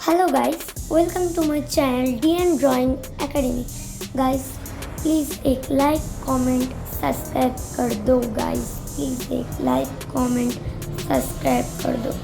Hello guys, welcome to my channel DN Drawing Academy. Guys, please एक like comment subscribe कर दो guys. Please एक like comment subscribe कर दो.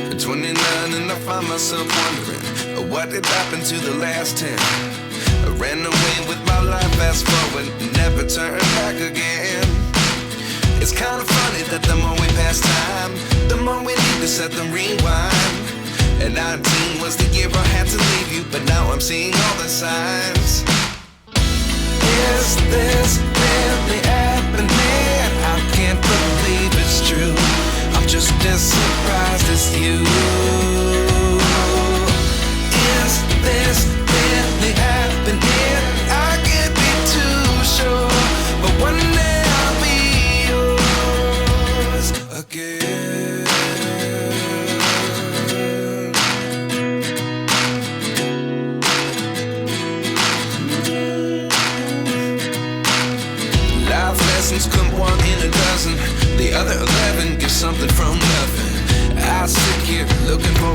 At 29 and I find myself wondering, what did happen to the last 10? I ran away with my life, fast forward, never turn back again. It's kind of funny that the more we pass time, the more we need to set them rewind. And 19 was the year I had to leave you, but now I'm seeing all the signs. Is this really happening? I can't believe it's true. I'm just as surprised as you. Is this really happening? I can't be too sure, but one day I'll be yours again. Life lessons come one in a dozen. The other 11 get something from nothing. I sit here looking for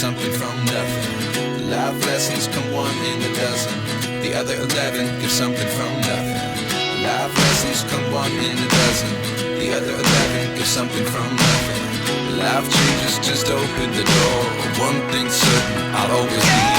something from nothing. Life lessons come one in a dozen. The other 11 give something from nothing. Life lessons come one in a dozen. The other 11 give something from nothing. Life changes, just open the door. One thing's certain, I'll always be